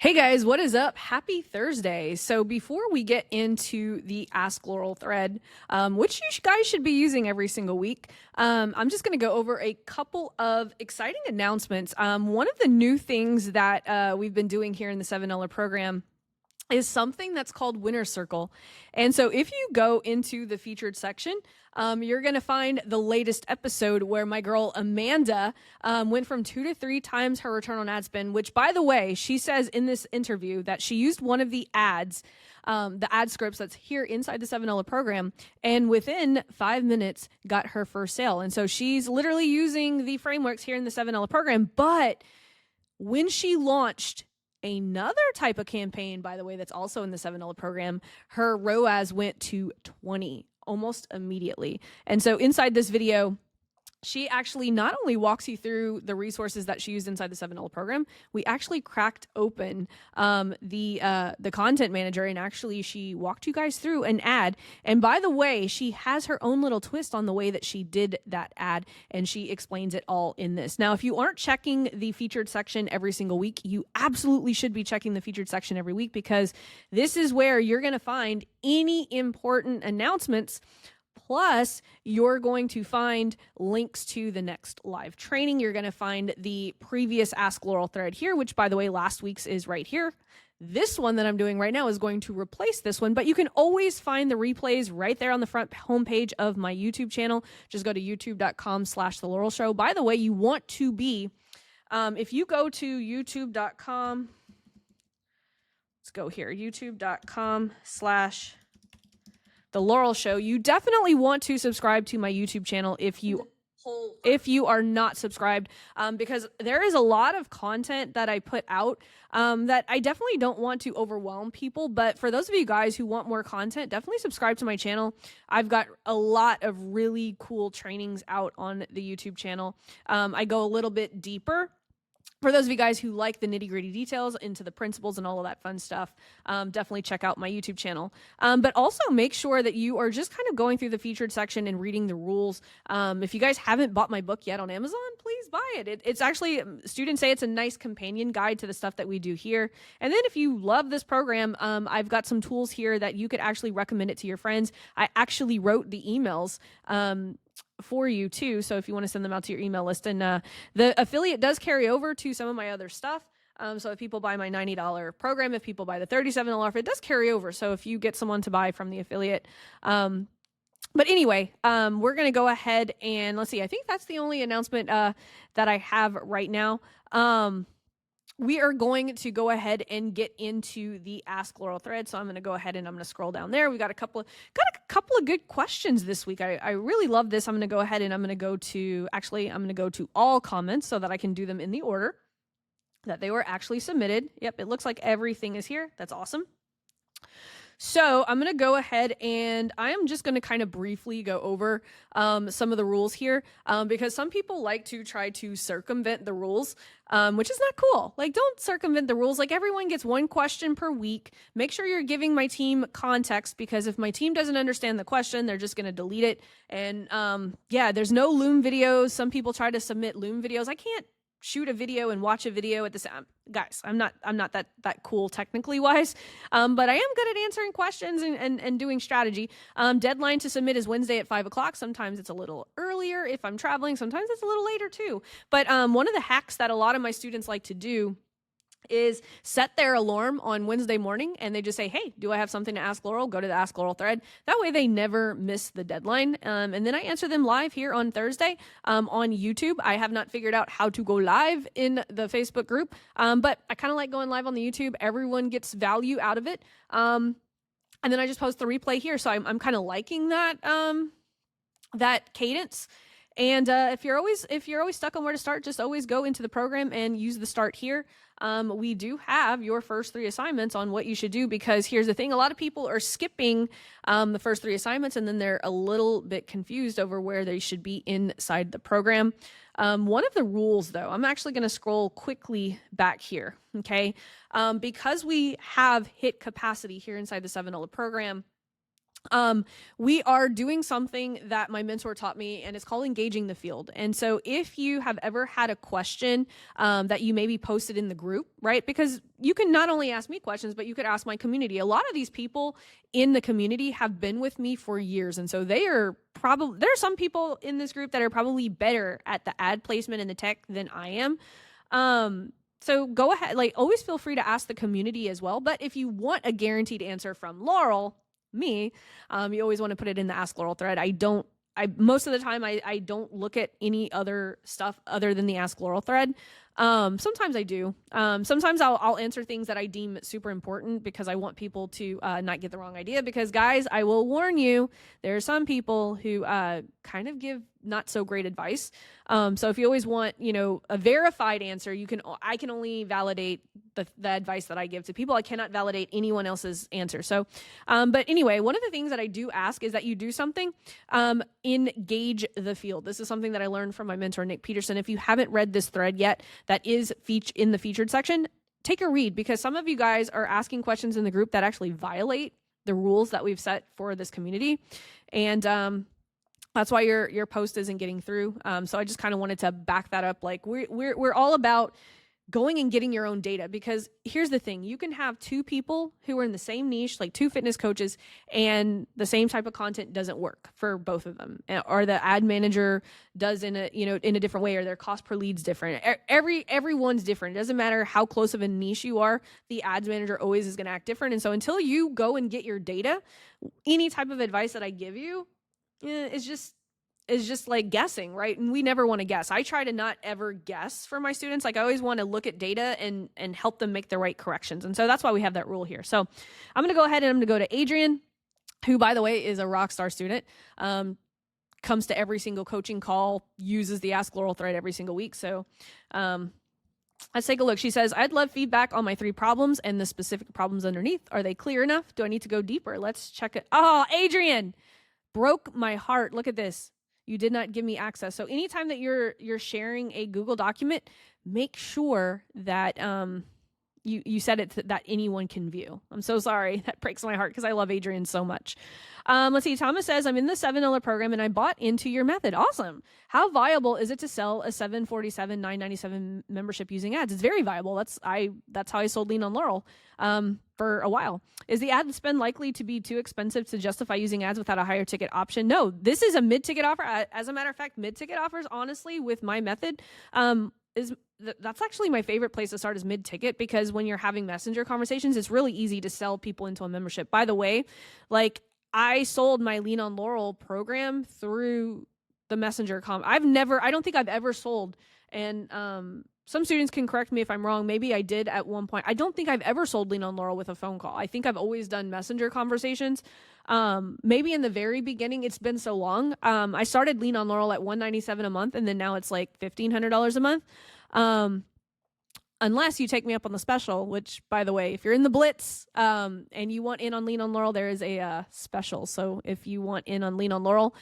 Hey guys, what is up? Happy Thursday. So before we get into the Ask Laurel thread, which you guys should be using every single week, I'm just going to go over a couple of exciting announcements. One of the new things that we've been doing here in the $7 program is something that's called Winner Circle. And so if you go into the featured section, you're going to find the latest episode where my girl Amanda went from 2 to 3 times her return on ad spend, which, by the way, she says in this interview that she used one of the ads, the ad scripts that's here inside the $7 program, and within 5 minutes got her first sale. And so she's literally using the frameworks here in the $7 program. But when she launched another type of campaign, by the way, that's also in the $7 program, her ROAS went to 20 almost immediately. And so inside this video, she actually not only walks you through the resources that she used inside the $7 program, we actually cracked open the content manager, and actually she walked you guys through an ad. And by the way, she has her own little twist on the way that she did that ad, and she explains it all in this. Now, if you aren't checking the featured section every single week, you absolutely should be checking the featured section every week, because this is where you're going to find any important announcements. Plus, you're going to find links to the next live training. You're going to find the previous Ask Laurel thread here, which, by the way, last week's is right here. This one that I'm doing right now is going to replace this one, but you can always find the replays right there on the front homepage of my YouTube channel. Just go to youtube.com/The Laurel Show. By the way, you want to be, if you go to youtube.com, let's go here, youtube.com/The Laurel Show. You definitely want to subscribe to my YouTube channel if you are not subscribed, because there is a lot of content that I put out that I definitely don't want to overwhelm people. But for those of you guys who want more content, definitely subscribe to my channel. I've got a lot of really cool trainings out on the YouTube channel. I go a little bit deeper. For those of you guys who like the nitty-gritty details into the principles and all of that fun stuff, definitely check out my YouTube channel. But also make sure that you are just kind of going through the featured section and reading the rules. If you guys haven't bought my book yet on Amazon, please buy it. It's actually, students say it's a nice companion guide to the stuff that we do here. And then if you love this program, I've got some tools here that you could actually recommend it to your friends. I actually wrote the emails for you too, so if you want to send them out to your email list. And the affiliate does carry over to some of my other stuff. So if people buy my $90 program, if people buy the $37 offer, it does carry over. So if you get someone to buy from the affiliate, but anyway, we're going to go ahead and let's see. I think that's the only announcement that I have right now. We are going to go ahead and get into the Ask Laurel thread. So I'm going to go ahead and I'm going to scroll down there. We got a couple of good questions this week. I really love this. I'm going to go ahead and I'm going to go to all comments so that I can do them in the order that they were actually submitted. Yep, it looks like everything is here. That's awesome. So I'm going to go ahead and I am just going to kind of briefly go over some of the rules here, because some people like to try to circumvent the rules, which is not cool. Like, don't circumvent the rules. Like, everyone gets one question per week. Make sure you're giving my team context, because if my team doesn't understand the question, they're just going to delete it. And yeah, there's no Loom videos. Some people try to submit Loom videos. I can't shoot a video and watch a video at the same guys. I'm not that cool technically wise, but I am good at answering questions and doing strategy. Deadline to submit is Wednesday at 5 o'clock. Sometimes it's a little earlier if I'm traveling. Sometimes it's a little later too. But one of the hacks that a lot of my students like to do is set their alarm on Wednesday morning, and they just say, hey, do I have something to ask Laurel? Go to the Ask Laurel thread. That way they never miss the deadline. And then I answer them live here on Thursday on YouTube. I have not figured out how to go live in the Facebook group, but I kind of like going live on the YouTube. Everyone gets value out of it. And then I just post the replay here. So I'm kind of liking that, that cadence. And if you're always stuck on where to start, just always go into the program and use the start here. We do have your first 3 assignments on what you should do, because here's the thing. A lot of people are skipping the first 3 assignments, and then they're a little bit confused over where they should be inside the program. One of the rules, though, I'm actually going to scroll quickly back here, okay? Because we have hit capacity here inside the $7 program, We are doing something that my mentor taught me, and it's called engaging the field. And so if you have ever had a question that you maybe posted in the group, right? Because you can not only ask me questions, but you could ask my community. A lot of these people in the community have been with me for years. And so there are some people in this group that are probably better at the ad placement and the tech than I am. So go ahead, like always feel free to ask the community as well. But if you want a guaranteed answer from Laurel, me, you always want to put it in the Ask Laurel thread. Most of the time I don't look at any other stuff other than the Ask Laurel thread. Sometimes I do. Sometimes I'll answer things that I deem super important because I want people to not get the wrong idea. Because guys, I will warn you, there are some people who kind of give not so great advice. So if you always want, a verified answer, I can only validate the advice that I give to people. I cannot validate anyone else's answer. So, but anyway, one of the things that I do ask is that you do something, engage the field. This is something that I learned from my mentor, Nick Peterson. If you haven't read this thread yet, that is in the featured section, take a read, because some of you guys are asking questions in the group that actually violate the rules that we've set for this community. And, that's why your post isn't getting through. So I just kind of wanted to back that up. Like we're all about going and getting your own data, because here's the thing. You can have two people who are in the same niche, like two fitness coaches, and the same type of content doesn't work for both of them. Or the ad manager does in a different way, or their cost per lead's different. Everyone's different. It doesn't matter how close of a niche you are. The ads manager always is going to act different. And so until you go and get your data, any type of advice that I give you is just like guessing, right? And we never want to guess. I try to not ever guess for my students. Like I always want to look at data and help them make the right corrections. And so that's why we have that rule here. So I'm going to go ahead and I'm going to go to Adrian, who, by the way, is a rock star student. Comes to every single coaching call, uses the Ask Laurel thread every single week. So let's take a look. She says, I'd love feedback on my 3 problems and the specific problems underneath. Are they clear enough? Do I need to go deeper? Let's check it. Oh, Adrian, broke my heart. Look at this. You did not give me access. So anytime that you're sharing a Google document, make sure that you set it that anyone can view. I'm so sorry. That breaks my heart because I love Adrian so much. Let's see. Thomas says, I'm in the $7 program and I bought into your method. Awesome. How viable is it to sell a $747, $997 membership using ads? It's very viable. That's how I sold Lean on Laurel for a while. Is the ad spend likely to be too expensive to justify using ads without a higher ticket option? No, this is a mid-ticket offer. As a matter of fact, mid-ticket offers, honestly, with my method, that's actually my favorite place to start is mid-ticket, because when you're having messenger conversations, it's really easy to sell people into a membership. By the way, like I sold my Lean on Laurel program through the messenger I don't think I've ever sold. And, some students can correct me if I'm wrong. Maybe I did at one point. I don't think I've ever sold Lean on Laurel with a phone call. I think I've always done messenger conversations. Maybe in the very beginning, it's been so long. I started Lean on Laurel at $197 a month, and then now it's like $1,500 a month. Unless you take me up on the special, which, by the way, if you're in the Blitz and you want in on Lean on Laurel, there is a special. So if you want in on Lean on Laurel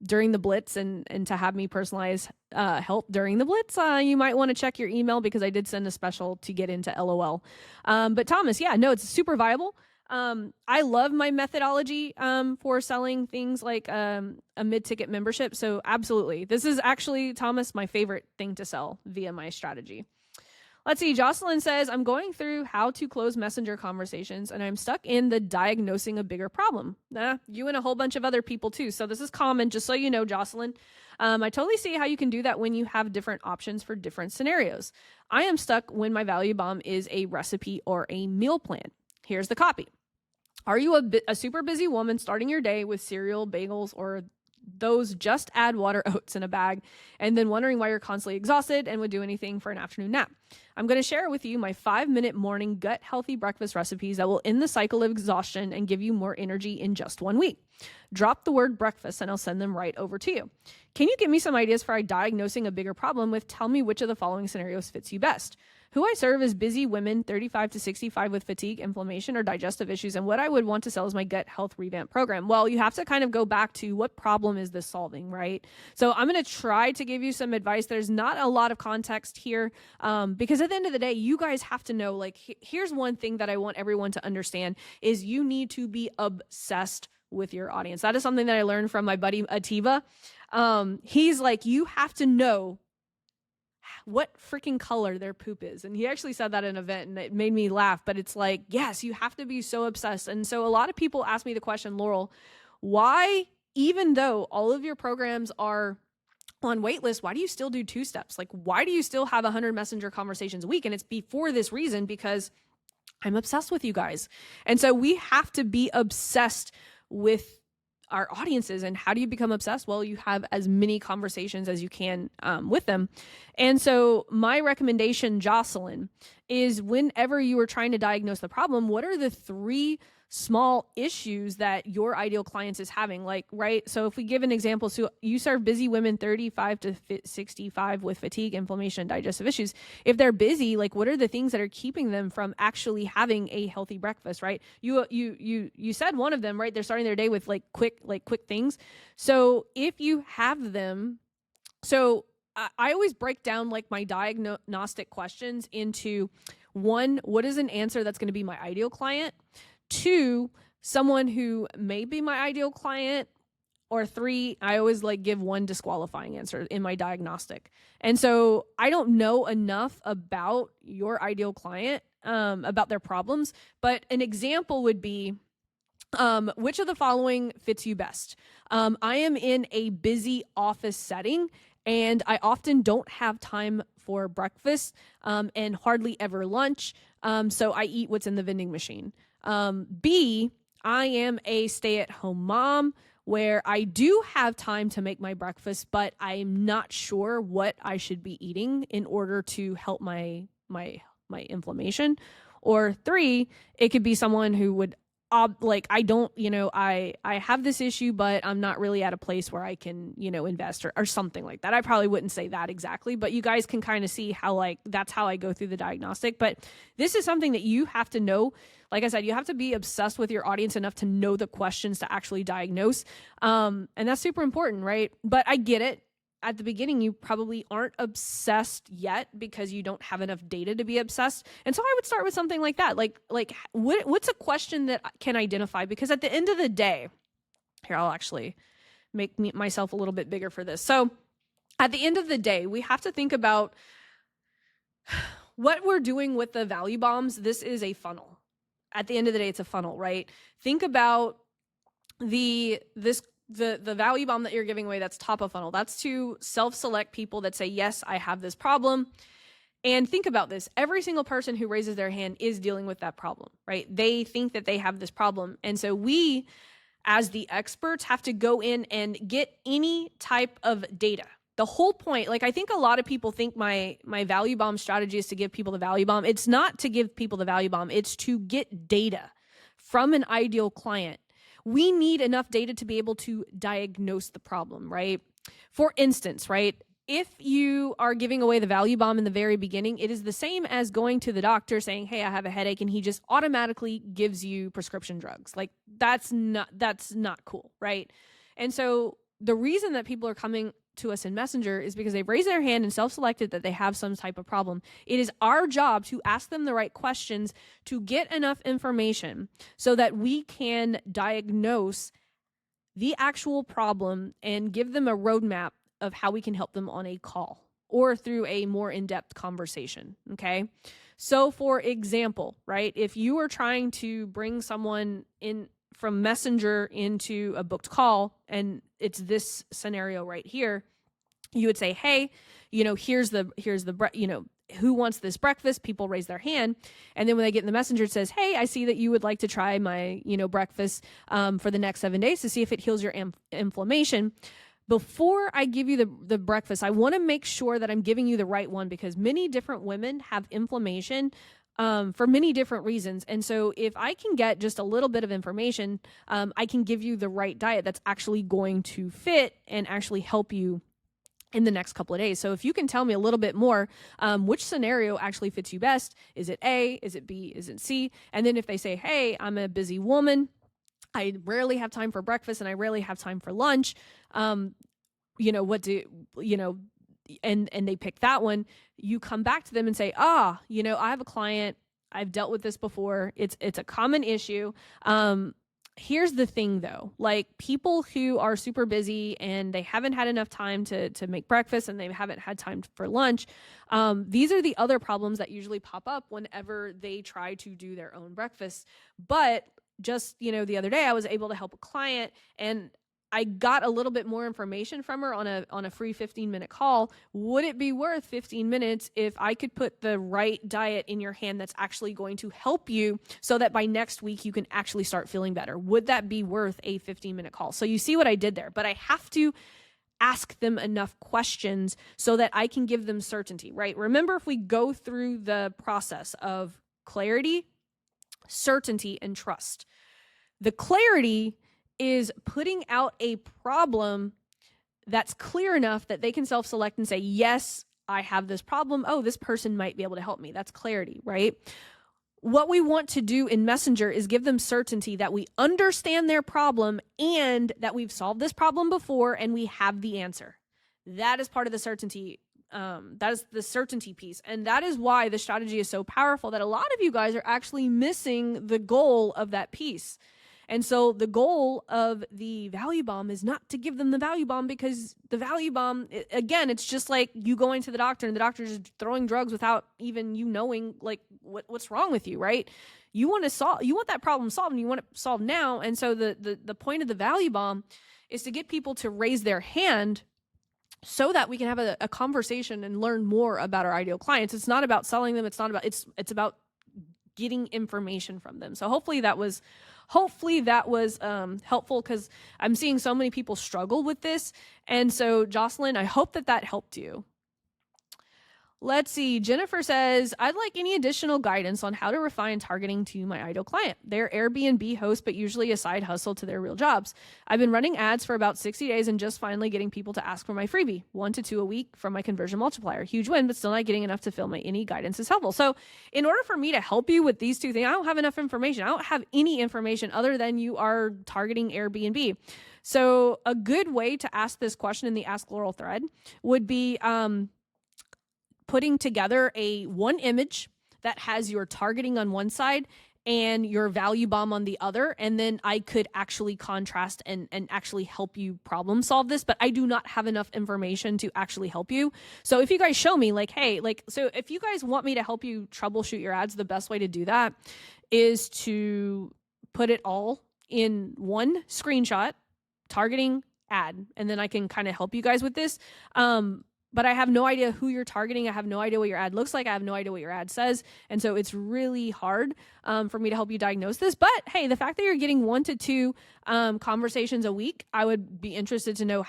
during the Blitz and to have me personalize help during the Blitz, you might want to check your email, because I did send a special to get into LOL. But Thomas, yeah, no, it's super viable. I love my methodology for selling things like a mid-ticket membership. So absolutely. This is actually, Thomas, my favorite thing to sell via my strategy. Let's see. Jocelyn says, I'm going through how to close messenger conversations and I'm stuck in the diagnosing a bigger problem. You and a whole bunch of other people too. So this is common, just so you know, Jocelyn. I totally see how you can do that when you have different options for different scenarios. I am stuck when my value bomb is a recipe or a meal plan. Here's the copy. Are you a super busy woman starting your day with cereal, bagels, or those just add water oats in a bag, and then wondering why you're constantly exhausted and would do anything for an afternoon nap? I'm going to share with you my 5-minute morning gut healthy breakfast recipes that will end the cycle of exhaustion and give you more energy in just 1 week. Drop the word breakfast and I'll send them right over to you. Can you give me some ideas for diagnosing a bigger problem with tell me which of the following scenarios fits you best? Who I serve is busy women 35 to 65 with fatigue, inflammation, or digestive issues. And what I would want to sell is my gut health revamp program. Well, you have to kind of go back to what problem is this solving, right? So I'm going to try to give you some advice. There's not a lot of context here because at the end of the day, you guys have to know, like, here's one thing that I want everyone to understand is you need to be obsessed with your audience. That is something that I learned from my buddy Ativa. He's like, you have to know what freaking color their poop is. And he actually said that in an event and it made me laugh, but it's like, yes, you have to be so obsessed. And so a lot of people ask me the question, Laurel, why, even though all of your programs are on waitlist, why do you still do 2 steps? Like, why do you still have 100 messenger conversations a week? And it's for this reason, because I'm obsessed with you guys. And so we have to be obsessed with our audiences. And how do you become obsessed? Well, you have as many conversations as you can with them. And so my recommendation, Jocelyn, is whenever you are trying to diagnose the problem, what are the 3 small issues that your ideal clients is having? Like, right? So if we give an example, so you serve busy women 35 to 65 with fatigue, inflammation, digestive issues. If they're busy, like, what are the things that are keeping them from actually having a healthy breakfast, right? You said one of them, right? They're starting their day with quick things. So if you have them, so I always break down like my diagnostic questions into 1, what is an answer that's going to be my ideal client? 2, someone who may be my ideal client, or 3, I always give 1 disqualifying answer in my diagnostic. And so I don't know enough about your ideal client, about their problems, but an example would be, which of the following fits you best? I am in a busy office setting and I often don't have time for breakfast, and hardly ever lunch. So I eat what's in the vending machine. B, I am a stay-at-home mom where I do have time to make my breakfast, but I'm not sure what I should be eating in order to help my inflammation. Or 3, it could be someone who would I don't, I have this issue, but I'm not really at a place where I can, invest or something like that. I probably wouldn't say that exactly, but you guys can kind of see how that's how I go through the diagnostic. But this is something that you have to know. Like I said, you have to be obsessed with your audience enough to know the questions to actually diagnose. And that's super important, right? But I get it. At the beginning, you probably aren't obsessed yet because you don't have enough data to be obsessed. And so I would start with something like that. What's a question that I can identify? Because at the end of the day, here, I'll actually make myself a little bit bigger for this. So at the end of the day, we have to think about what we're doing with the value bombs. This is a funnel. At the end of the day, it's a funnel, right? Think about the value bomb that you're giving away. That's top of funnel. That's to self-select people that say, yes, I have this problem. And think about this. Every single person who raises their hand is dealing with that problem, right? They think that they have this problem. And so we, as the experts, have to go in and get any type of data. The whole point, I think a lot of people think my value bomb strategy is to give people the value bomb. It's not to give people the value bomb. It's to get data from an ideal client. We need enough data to be able to diagnose the problem, right? For instance, right, if you are giving away the value bomb in the very beginning, it is the same as going to the doctor saying, hey, I have a headache, and he just automatically gives you prescription drugs. That's not cool, right? And so the reason that people are coming to us in Messenger is because they've raised their hand and self-selected that they have some type of problem. It is our job to ask them the right questions to get enough information so that we can diagnose the actual problem and give them a roadmap of how we can help them on a call or through a more in-depth conversation. Okay. So for example, right, if you are trying to bring someone in from Messenger into a booked call, and it's this scenario right here, you would say, hey, here's the who wants this breakfast? People raise their hand. And then when they get in the Messenger, it says, hey, I see that you would like to try my, breakfast for the next 7 days to see if it heals your inflammation. Before I give you the breakfast, I want to make sure that I'm giving you the right one, because many different women have inflammation for many different reasons. And so if I can get just a little bit of information, I can give you the right diet that's actually going to fit and actually help you in the next couple of days. So if you can tell me a little bit more, which scenario actually fits you best? Is it A? Is it B? Is it C? And then if they say, hey, I'm a busy woman, I rarely have time for breakfast and I rarely have time for lunch. What do, and they pick that one, you come back to them and say, I have a client, I've dealt with this before. It's a common issue. Here's the thing though, like people who are super busy and they haven't had enough time to make breakfast and they haven't had time for lunch. These are the other problems that usually pop up whenever they try to do their own breakfast. But just, the other day I was able to help a client and I got a little bit more information from her on a free 15-minute call. Would it be worth 15 minutes if I could put the right diet in your hand that's actually going to help you so that by next week you can actually start feeling better? Would that be worth a 15-minute call? So you see what I did there, but I have to ask them enough questions so that I can give them certainty, right? Remember, if we go through the process of clarity, certainty, and trust, the clarity is putting out a problem that's clear enough that they can self-select and say, yes, I have this problem. Oh, this person might be able to help me. That's clarity, right? What we want to do in Messenger is give them certainty that we understand their problem and that we've solved this problem before and we have the answer. That is part of the certainty. That is the certainty piece. And that is why the strategy is so powerful, that a lot of you guys are actually missing the goal of that piece. And so the goal of the value bomb is not to give them the value bomb, because the value bomb, again, it's just like you going to the doctor and the doctor's just throwing drugs without even you knowing like what's wrong with you, right? You want that problem solved and you want it solved now. And so the point of the value bomb is to get people to raise their hand so that we can have a conversation and learn more about our ideal clients. It's not about selling them. It's about getting information from them. So hopefully that was helpful, because I'm seeing so many people struggle with this. And so Jocelyn, I hope that helped you. Let's see. Jennifer says, I'd like any additional guidance on how to refine targeting to my ideal client. They're Airbnb hosts, but usually a side hustle to their real jobs. I've been running ads for about 60 days and just finally getting people to ask for my freebie, 1 to 2 a week from my conversion multiplier. Huge win, but still not getting enough to fill my any guidance is helpful. So in order for me to help you with these two things, I don't have enough information. I don't have any information other than you are targeting Airbnb. So a good way to ask this question in the Ask Laurel thread would be, putting together one image that has your targeting on one side and your value bomb on the other. And then I could actually contrast and actually help you problem solve this, but I do not have enough information to actually help you. So if you guys show me so if you guys want me to help you troubleshoot your ads, the best way to do that is to put it all in one screenshot, targeting ad. And then I can kind of help you guys with this. But I have no idea who you're targeting. I have no idea what your ad looks like. I have no idea what your ad says. And so it's really hard for me to help you diagnose this. But hey, the fact that you're getting 1 to 2 conversations a week, I would be interested to know,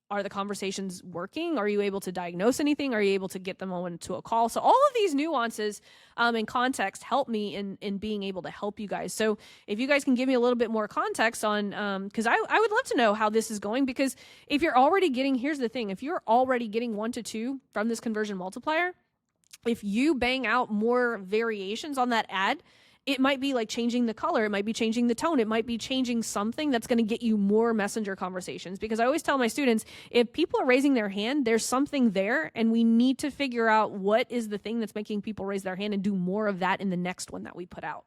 are the conversations working? Are you able to diagnose anything? Are you able to get them on into a call? So all of these nuances and context help me in being able to help you guys. So if you guys can give me a little bit more context on, because I would love to know how this is going, because if you're already getting, here's the thing, if you're already getting 1 to 2 from this conversion multiplier, if you bang out more variations on that ad, it might be like changing the color. It might be changing the tone. It might be changing something that's going to get you more messenger conversations. Because I always tell my students, if people are raising their hand, there's something there, and we need to figure out what is the thing that's making people raise their hand and do more of that in the next one that we put out.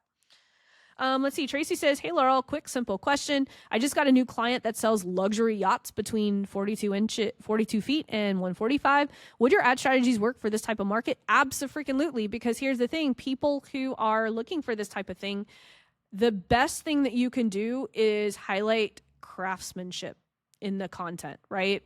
Let's see. Tracy says, hey, Laurel, quick, simple question. I just got a new client that sells luxury yachts between 42 feet and 145. Would your ad strategies work for this type of market? Abso-freaking-lutely, because here's the thing. People who are looking for this type of thing, the best thing that you can do is highlight craftsmanship in the content, right?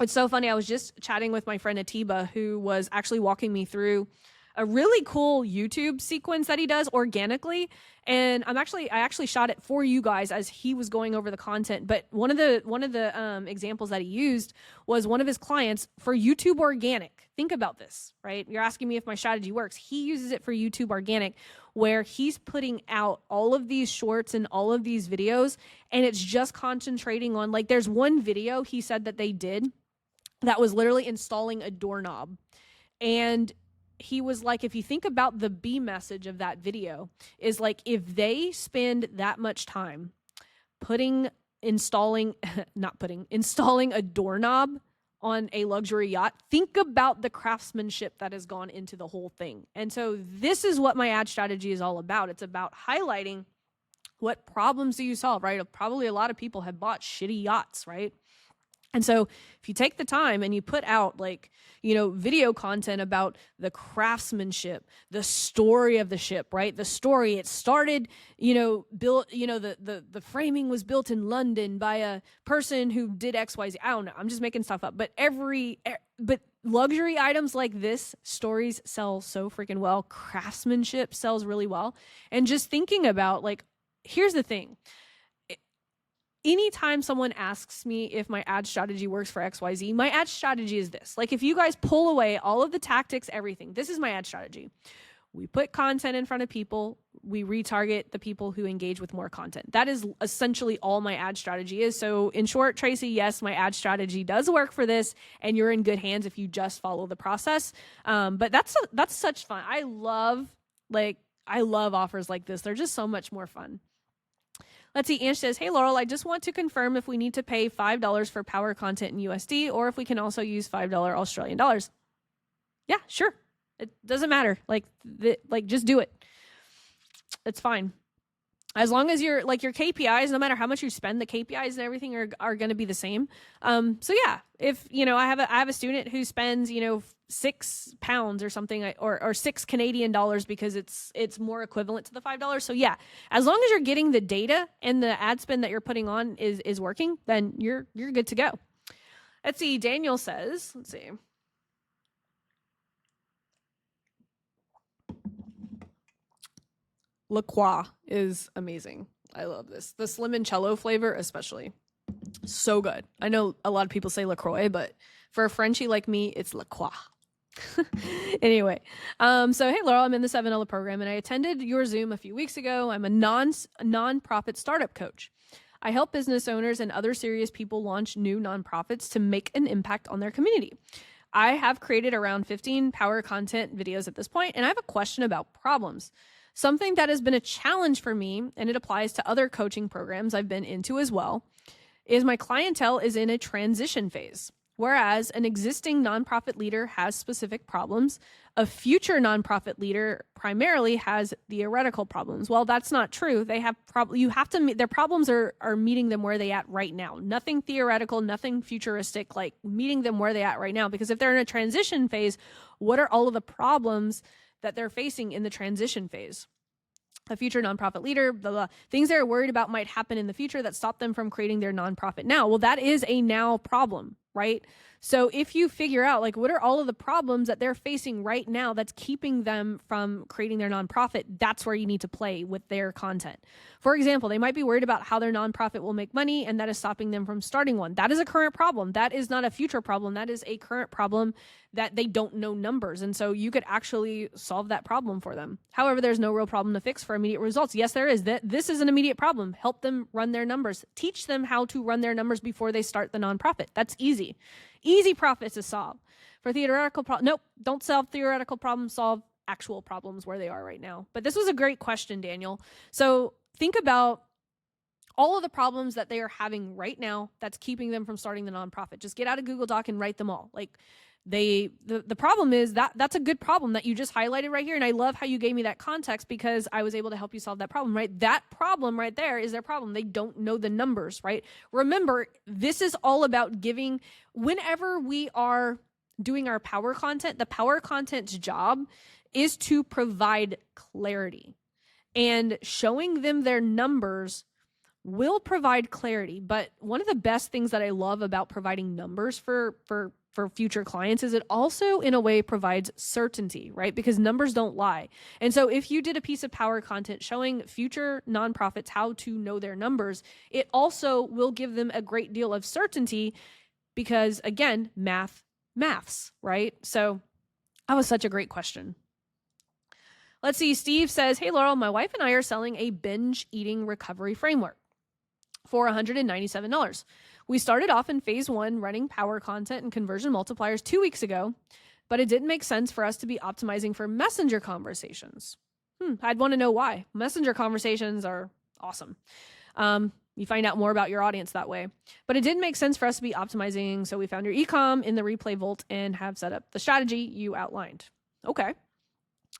It's so funny. I was just chatting with my friend Atiba, who was actually walking me through a really cool YouTube sequence that he does organically. And I actually shot it for you guys as he was going over the content. But one of the examples that he used was one of his clients for YouTube organic. Think about this, right? You're asking me if my strategy works. He uses it for YouTube organic, where he's putting out all of these shorts and all of these videos, and it's just concentrating on, like, there's one video he said that they did that was literally installing a doorknob. And he was like, if you think about the B message of that video, is like, if they spend that much time installing a doorknob on a luxury yacht, think about the craftsmanship that has gone into the whole thing. And so this is what my ad strategy is all about. It's about highlighting what problems do you solve, right? Probably a lot of people have bought shitty yachts, right? And so if you take the time and you put out video content about the craftsmanship, the story of the ship, right? The story, it started, built, the framing was built in London by a person who did XYZ. I don't know. I'm just making stuff up. But but luxury items like this, stories sell so freaking well. Craftsmanship sells really well. And just thinking about here's the thing. Anytime someone asks me if my ad strategy works for XYZ, my ad strategy is this. If you guys pull away all of the tactics, everything, this is my ad strategy. We put content in front of people. We retarget the people who engage with more content. That is essentially all my ad strategy is. So in short, Tracy, yes, my ad strategy does work for this, and you're in good hands if you just follow the process. But that's such fun. I love offers like this. They're just so much more fun. Let's see, Ange says, hey, Laurel, I just want to confirm if we need to pay $5 for power content in USD or if we can also use $5 Australian dollars. Yeah, sure. It doesn't matter. Just do it. It's fine. As long as your KPIs, no matter how much you spend, the KPIs and everything are going to be the same. So yeah, if, I have a student who spends, £6 or something, or 6 Canadian dollars because it's more equivalent to the $5. So yeah, as long as you're getting the data and the ad spend that you're putting on is working, then you're good to go. Let's see. Daniel says, let's see. La Croix is amazing. I love this. The limoncello flavor, especially. So good. I know a lot of people say LaCroix, but for a Frenchie like me, it's La Croix. Anyway, so hey, Laurel, I'm in the 7L program and I attended your Zoom a few weeks ago. I'm a non-profit startup coach. I help business owners and other serious people launch new nonprofits to make an impact on their community. I have created around 15 power content videos at this point, and I have a question about problems. Something that has been a challenge for me, and it applies to other coaching programs I've been into as well, is my clientele is in a transition phase. Whereas an existing nonprofit leader has specific problems, a future nonprofit leader primarily has theoretical problems. Well, that's not true. They have their problems are meeting them where they at right now. Nothing theoretical, nothing futuristic, meeting them where they at right now. Because if they're in a transition phase, what are all of the problems that they're facing in the transition phase? A future nonprofit leader, blah, blah. Things they're worried about might happen in the future that stop them from creating their nonprofit now. Well, that is a now problem, right? So if you figure out what are all of the problems that they're facing right now that's keeping them from creating their nonprofit, that's where you need to play with their content. For example, they might be worried about how their nonprofit will make money, and that is stopping them from starting one. That is a current problem. That is not a future problem. That is a current problem that they don't know numbers. And so you could actually solve that problem for them. However, there's no real problem to fix for immediate results. Yes, there is. This is an immediate problem. Help them run their numbers. Teach them how to run their numbers before they start the nonprofit. That's easy. Easy profits to solve. For theoretical problems, nope, don't solve theoretical problems, solve actual problems where they are right now. But this was a great question, Daniel. So think about all of the problems that they are having right now that's keeping them from starting the nonprofit. Just get out a Google Doc and write them all. The problem is that's a good problem that you just highlighted right here. And I love how you gave me that context because I was able to help you solve that problem, right? That problem right there is their problem. They don't know the numbers, right? Remember, this is all about giving, whenever we are doing our power content, the power content's job is to provide clarity, and showing them their numbers will provide clarity. But one of the best things that I love about providing numbers for future clients is it also in a way provides certainty, right? Because numbers don't lie. And so if you did a piece of power content showing future nonprofits how to know their numbers, it also will give them a great deal of certainty because, again, maths, right? So that was such a great question. Let's see. Steve says, hey, Laurel, my wife and I are selling a binge eating recovery framework for $197. We started off in phase 1 running power content and conversion multipliers 2 weeks ago, but it didn't make sense for us to be optimizing for messenger conversations. I'd want to know why. Messenger conversations are awesome. You find out more about your audience that way. But it didn't make sense for us to be optimizing, so we found your ecom in the replay vault and have set up the strategy you outlined. Okay.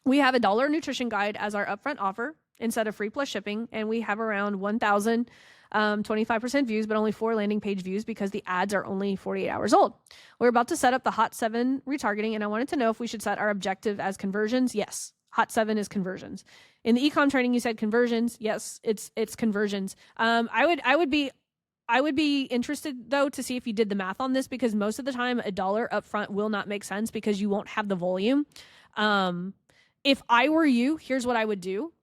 We have a $1 nutrition guide as our upfront offer instead of free plus shipping, and we have around 1,000 25% views, but only 4 landing page views because the ads are only 48 hours old. We're about to set up the Hot 7 retargeting, and I wanted to know if we should set our objective as conversions. Yes, Hot 7 is conversions. In the ecom training, you said conversions. Yes, it's conversions. I would be interested though to see if you did the math on this, because most of the time $1 upfront will not make sense because you won't have the volume. If I were you, here's what I would do,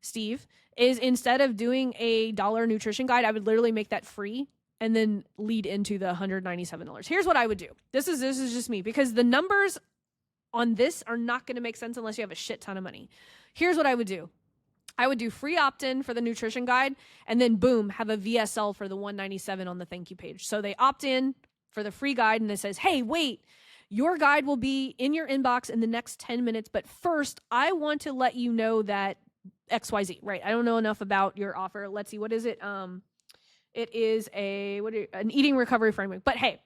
Steve, is instead of doing a $1 nutrition guide, I would literally make that free and then lead into the $197. Here's what I would do. This is just me, because the numbers on this are not going to make sense unless you have a shit ton of money. Here's what I would do. I would do free opt-in for the nutrition guide, and then boom, have a VSL for the $197 on the thank you page. So they opt in for the free guide, and it says, hey, wait, your guide will be in your inbox in the next 10 minutes. But first, I want to let you know that XYZ, right? I don't know enough about your offer. Let's see, what is it? It is an eating recovery framework. But hey,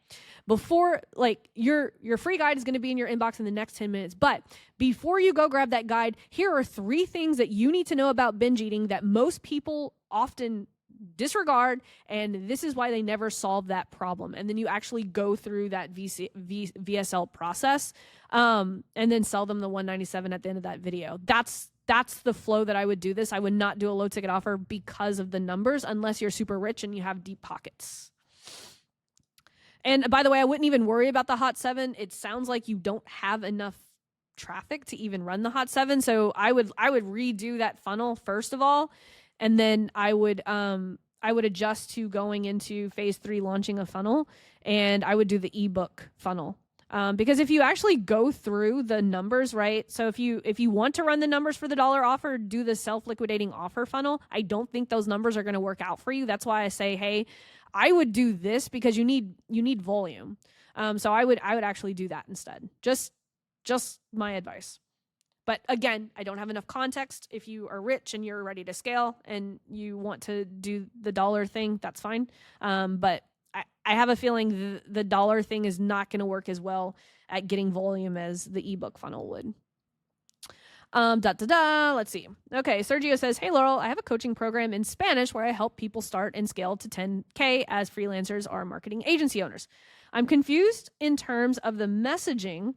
before, like, your free guide is going to be in your inbox in the next 10 minutes. But before you go grab that guide, here are 3 things that you need to know about binge eating that most people often disregard, and this is why they never solve that problem. And then you actually go through that VSL process, and then sell them the $197 at the end of that video. That's the flow that I would do this. I would not do a low ticket offer because of the numbers, unless you're super rich and you have deep pockets. And by the way, I wouldn't even worry about the Hot 7. It sounds like you don't have enough traffic to even run the Hot 7. So I would redo that funnel first of all, and then I would adjust to going into phase 3, launching a funnel, and I would do the ebook funnel. Because if you actually go through the numbers, right? So if you want to run the numbers for the $1 offer, do the self-liquidating offer funnel. I don't think those numbers are going to work out for you. That's why I say, hey, I would do this because you need volume. So I would actually do that instead. Just my advice. But again, I don't have enough context. If you are rich and you're ready to scale and you want to do the $1 thing, that's fine. But I have a feeling the $1 thing is not going to work as well at getting volume as the ebook funnel would. Let's see. Okay, Sergio says, hey, Laurel, I have a coaching program in Spanish where I help people start and scale to 10K as freelancers or marketing agency owners. I'm confused in terms of the messaging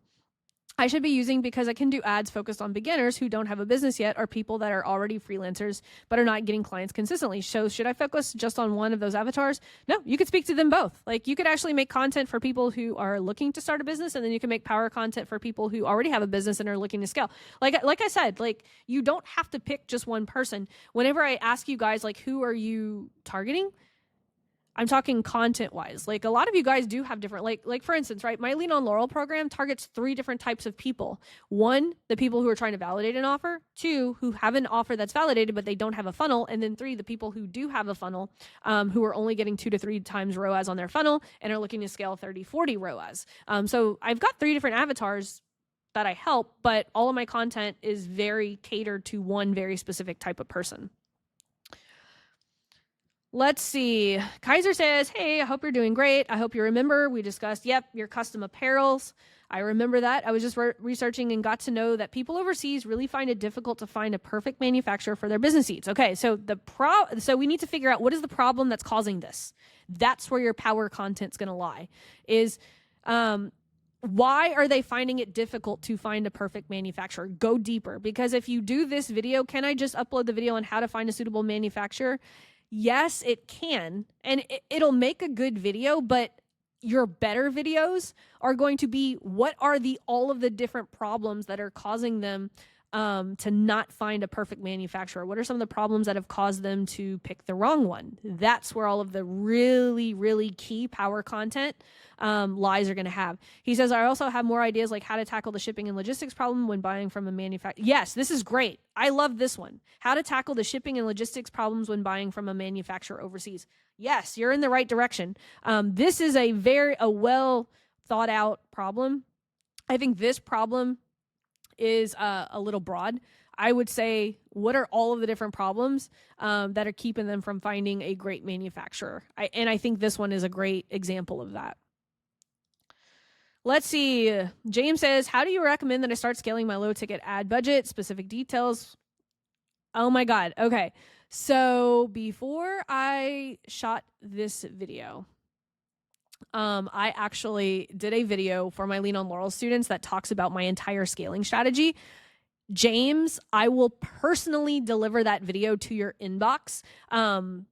I should be using because I can do ads focused on beginners who don't have a business yet or people that are already freelancers but are not getting clients consistently. So should I focus just on one of those avatars? No, you could speak to them both. Like, you could actually make content for people who are looking to start a business, and then you can make power content for people who already have a business and are looking to scale. Like I said, like, you don't have to pick just one person. Whenever I ask you guys, like, who are you targeting? I'm talking content wise. Like, a lot of you guys do have different, like for instance, right? My Lean on Laurel program targets 3 different types of people. 1, the people who are trying to validate an offer. 2, who have an offer that's validated, but they don't have a funnel. And then 3, the people who do have a funnel, who are only getting 2 to 3 times ROAS on their funnel and are looking to scale 30, 40 ROAS. So I've got 3 different avatars that I help, but all of my content is very catered to one very specific type of person. Let's see. Kaiser says, hey, I hope you're doing great. I hope you remember we discussed, your custom apparels. I remember that. I was just researching and got to know that people overseas really find it difficult to find a perfect manufacturer for their business needs. Okay, so so we need to figure out what is the problem that's causing this. That's where your power content's going to lie. Is why are they finding it difficult to find a perfect manufacturer? Go deeper, because if you do this video, can I just upload the video on how to find a suitable manufacturer? Yes, it can, and it'll make a good video, but your better videos are going to be what are all of the different problems that are causing them to not find a perfect manufacturer? What are some of the problems that have caused them to pick the wrong one? That's where all of the really, really key power content lies are going to have. He says, I also have more ideas like how to tackle the shipping and logistics problem when buying from a manufacturer. Yes, this is great. I love this one. How to tackle the shipping and logistics problems when buying from a manufacturer overseas. Yes, you're in the right direction. This is a well thought out problem. I think this problem is a little broad. I would say, what are all of the different problems that are keeping them from finding a great manufacturer? And I think this one is a great example of that. Let's see. James says, how do you recommend that I start scaling my low ticket ad budget? Specific details. Oh my God. Okay. So before I shot this video, I actually did a video for my Lean on Laurel students that talks about my entire scaling strategy. James, I will personally deliver that video to your inbox. And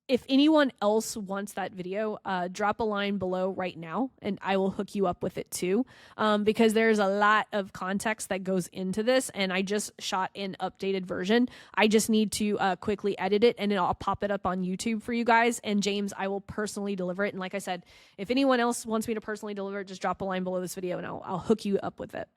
if anyone else wants that video, drop a line below right now and I will hook you up with it too. Because there's a lot of context that goes into this and I just shot an updated version. I just need to quickly edit it and then I'll pop it up on YouTube for you guys. And James, I will personally deliver it. And like I said, if anyone else wants me to personally deliver it, just drop a line below this video and I'll hook you up with it.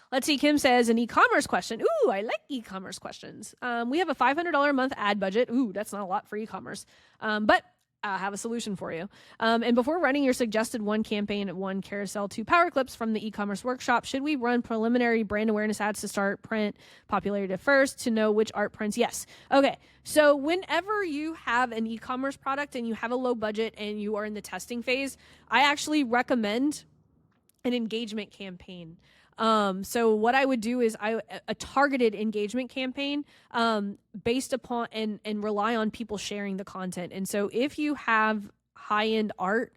Let's see. Kim says an e-commerce question. Ooh, I like e-commerce questions. We have a $500 a month ad budget. Ooh, that's not a lot for e-commerce. But I have a solution for you. And before running your suggested one campaign, one carousel, two power clips from the e-commerce workshop, should we run preliminary brand awareness ads to start print popularity first to know which art prints? Yes. Okay. So whenever you have an e-commerce product and you have a low budget and you are in the testing phase, I actually recommend an engagement campaign. So what I would do is a targeted engagement campaign, based upon and rely on people sharing the content. And so if you have high-end art,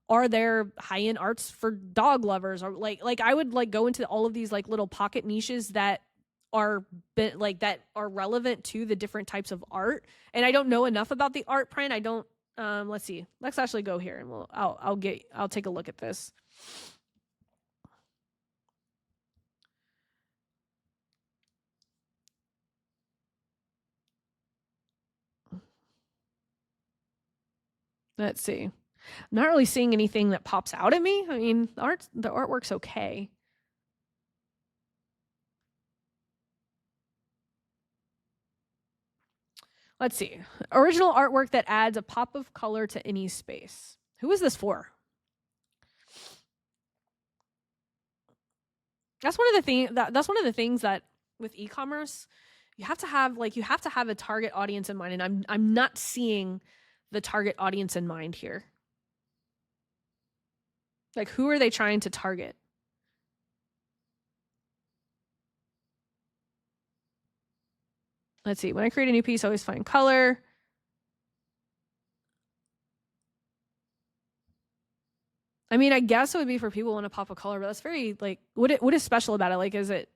are there high-end arts for dog lovers or like I would like go into all of these like little pocket niches that are that are relevant to the different types of art. And I don't know enough about the art print. I don't, let's see, let's actually go here and I'll take a look at this. Let's see. I'm not really seeing anything that pops out at me. I mean, the artwork's okay. Let's see. Original artwork that adds a pop of color to any space. Who is this for? That's one of the things that with e-commerce, you have to have a target audience in mind, and I'm not seeing the target audience in mind here. Like, who are they trying to target? Let's see. When I create a new piece, I always find color. I mean, I guess it would be for people who want to pop a color, but that's very like what is special about it? Like, is it?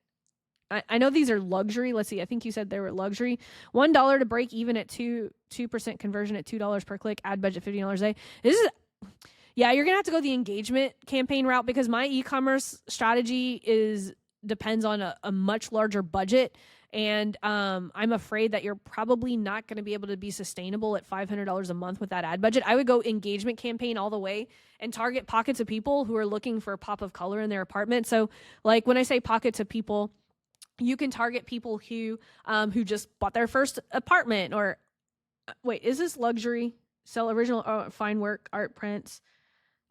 I know these are luxury. Let's see. I think you said they were luxury. $1 to break even at 2% conversion at $2 per click. Ad budget $15 a day. This is, yeah, you're gonna have to go the engagement campaign route because my e-commerce strategy depends on a much larger budget. And I'm afraid that you're probably not going to be able to be sustainable at $500 a month with that ad budget. I would go engagement campaign all the way and target pockets of people who are looking for a pop of color in their apartment. So like when I say pockets of people, you can target people who just bought their first apartment or wait, is this luxury? Sell original fine work, art prints.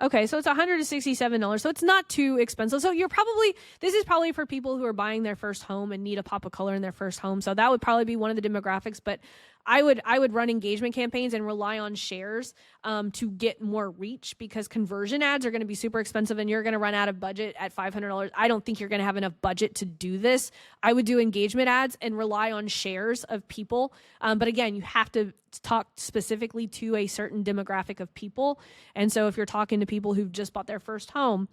Okay, so it's $167. So it's not too expensive. So this is probably for people who are buying their first home and need a pop of color in their first home. So that would probably be one of the demographics, but I would run engagement campaigns and rely on shares to get more reach because conversion ads are going to be super expensive and you're going to run out of budget at $500. I don't think you're going to have enough budget to do this. I would do engagement ads and rely on shares of people. But again, you have to talk specifically to a certain demographic of people. And so if you're talking to people who've just bought their first home,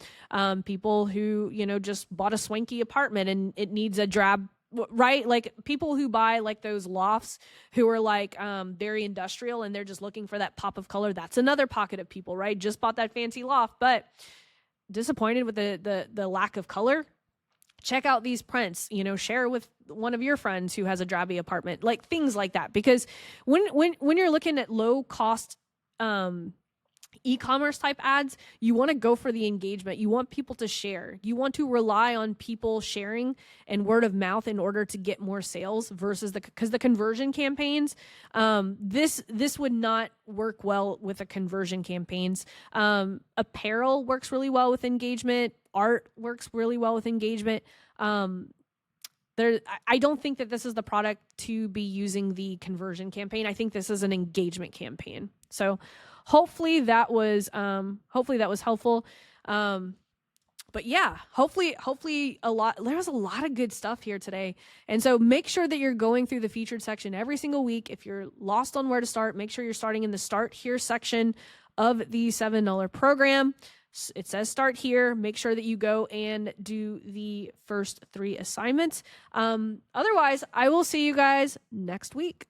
people who, just bought a swanky apartment and it needs a drab, right? Like people who buy like those lofts who are like very industrial and they're just looking for that pop of color. That's another pocket of people, right? Just bought that fancy loft, but disappointed with the lack of color. check out these prints, share with one of your friends who has a drabby apartment, like things like that. Because when you're looking at low cost e-commerce type ads, you want to go for the engagement. You want people to share. You want to rely on people sharing and word of mouth in order to get more sales versus because the conversion campaigns, this would not work well with the conversion campaigns. Apparel works really well with engagement. Art works really well with engagement. I don't think that this is the product to be using the conversion campaign. I think this is an engagement campaign. So hopefully that was helpful. But yeah, hopefully there's a lot of good stuff here today. And so make sure that you're going through the featured section every single week. If you're lost on where to start, make sure you're starting in the Start Here section of the $7 program. It says start here. Make sure that you go and do the first 3 assignments. Otherwise, I will see you guys next week.